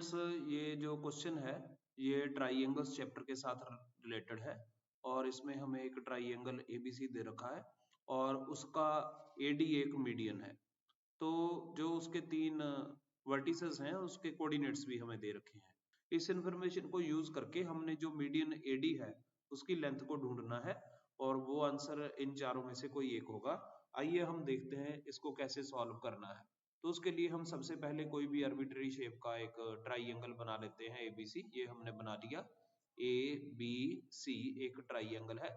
Students, ये जो question है ये ट्राइंगल्स चैप्टर के साथ रिलेटेड है और इसमें हमें एक ट्राइंगल एबीसी दे रखा है और उसका एडी एक मीडियन है। तो जो उसके तीन वर्टिसेस हैं उसके कोऑर्डिनेट्स भी हमें दे रखे हैं। इस इंफॉर्मेशन को यूज करके हमने जो मीडियन एडी है उसकी लेंथ को ढूंढना है और वो आंसर इन चारों में से कोई एक होगा। आइए हम देखते हैं इसको कैसे सॉल्व करना है। तो उसके लिए हम सबसे पहले कोई भी आर्बिट्ररी शेप का एक ट्राइंगल बना लेते हैं एबीसी। ये हमने बना लिया, ए बी सी एक ट्राइंगल है।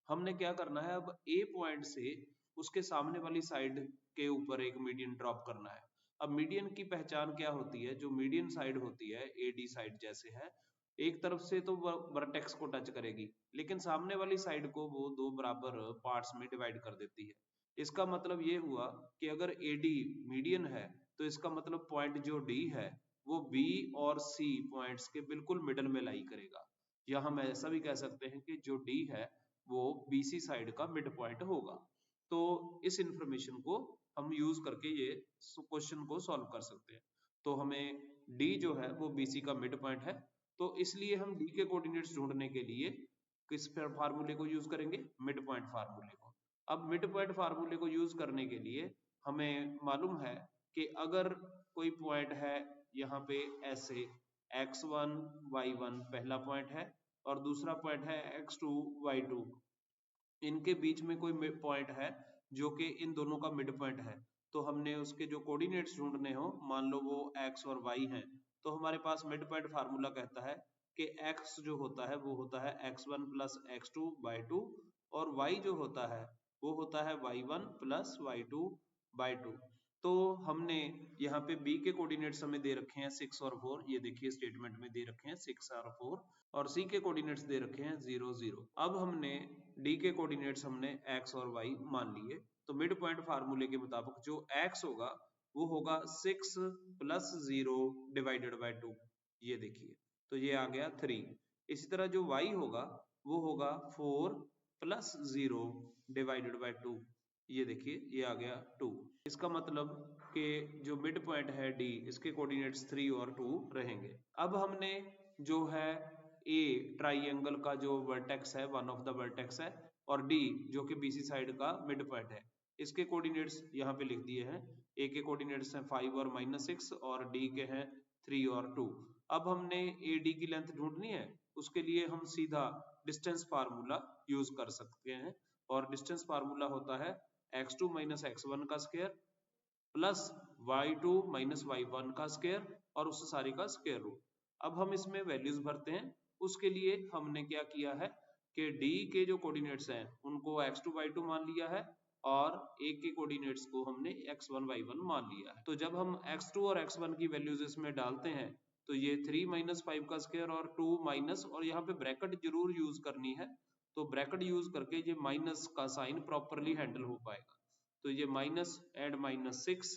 हमने क्या करना है, अब ए पॉइंट से उसके सामने वाली साइड के ऊपर एक मीडियन ड्रॉप करना है। अब मीडियन की पहचान क्या होती है, जो मीडियन साइड होती है एडी साइड जैसे है, एक तरफ से तो वर्टेक्स को टच करेगी लेकिन सामने वाली साइड को वो दो बराबर पार्ट्स में डिवाइड कर देती है। इसका मतलब ये हुआ कि अगर AD मीडियन है तो इसका मतलब पॉइंट जो D है वो B और C पॉइंट्स के बिल्कुल मिडल में लाई करेगा। या हम ऐसा भी कह सकते हैं कि जो D है वो BC साइड का मिड पॉइंट होगा। तो इस इंफॉर्मेशन को हम यूज करके ये क्वेश्चन को सॉल्व कर सकते हैं। तो हमें D जो है वो BC का मिड पॉइंट है, तो इसलिए हम D के कोऑर्डिनेट्स ढूंढने के लिए किस फार्मूले को यूज करेंगे, मिड पॉइंट फार्मूले को। अब मिड पॉइंट फार्मूले को यूज करने के लिए हमें मालूम है कि अगर कोई पॉइंट है यहाँ पे ऐसे x1 y1 पहला पॉइंट है और दूसरा पॉइंट है x2 y2, इनके बीच में कोई पॉइंट है जो कि इन दोनों का मिड पॉइंट है, तो हमने उसके जो कोऑर्डिनेट्स ढूंढने हो, मान लो वो x और y हैं, तो हमारे पास मिड पॉइंट फार्मूला कहता है कि x जो होता है वो होता है x1 प्लस x2 बाई 2 और y जो होता है वो होता है y1 प्लस y2 बाई 2। तो हमने यहाँ पे b के कोऑर्डिनेट्स हमें दे रखे हैं 6 और 4, ये देखिए स्टेटमेंट में दे रखे हैं 6 और 4, और c के कोऑर्डिनेट्स दे रखे हैं 0 0। अब हमने d के कोऑर्डिनेट्स हमने x और y मान लिए, तो मिड पॉइंट फार्मूले के मुताबिक जो x होगा वो होगा 6 प्लस 0 डिवाइडेड बाय 2, ये देखिए, तो ये आ गया 3। इसी तरह जो y होगा वो होगा 4 प्लस 0 डिवाइडेड बाय 2, ये देखिए ये आ गया 2। इसका मतलब कि जो मिड पॉइंट है D, इसके कोऑर्डिनेट्स 3 और 2 रहेंगे। अब हमने जो है A ट्राइंगल का जो वर्टेक्स है, वन ऑफ द वर्टेक्स है, और D जो कि BC साइड का मिड पॉइंट है, इसके कोऑर्डिनेट्स यहाँ पे लिख दिए हैं। A के कोऑर्डिनेट्स हैं 5 और -6 और D के हैं 3 और 2। अब हमने AD की लेंथ ढूंढनी है, उसके लिए हम सीधा डिस्टेंस फार्मूला यूज कर सकते हैं और डिस्टेंस फार्मूला होता है x2 माइनस x1 का square plus y2 minus y1 का स्क्वायर और उस सारी का स्क्वायर रूट। अब हम इसमें वैल्यूज भरते हैं। उसके लिए हमने क्या किया है कि D के जो कोऑर्डिनेट्स हैं उनको x2 y2 मान लिया है और A के कोऑर्डिनेट्स को हमने x1 y1 मान लिया है। तो जब हम x2 और x1 की वैल्यूज इसमें डालते हैं तो ये 3 माइनस 5 का स्क्वायर और 2 माइनस, और यहाँ पे ब्रैकेट जरूर यूज करनी है, तो ब्रैकेट यूज करके ये माइनस का साइन प्रॉपरली हैंडल हो पाएगा। तो ये माइनस एंड -6,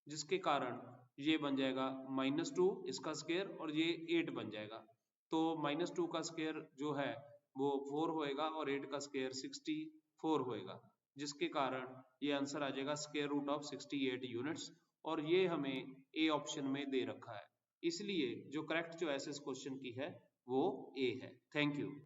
जिसके कारण ये बन जाएगा -2 इसका स्क्वायर और ये 8 बन जाएगा। तो -2 का स्क्वायर जो है वो 4 होएगा और 8 का स्क्वायर 64 होएगा, जिसके कारण ये आंसर आ जाएगा स्क्वायर रूट ऑफ 68 यूनिट्स, और ये हमें ए ऑप्शन में दे रखा है। इसलिए जो करेक्ट चॉइस इस क्वेश्चन की है वो ए है। Thank you.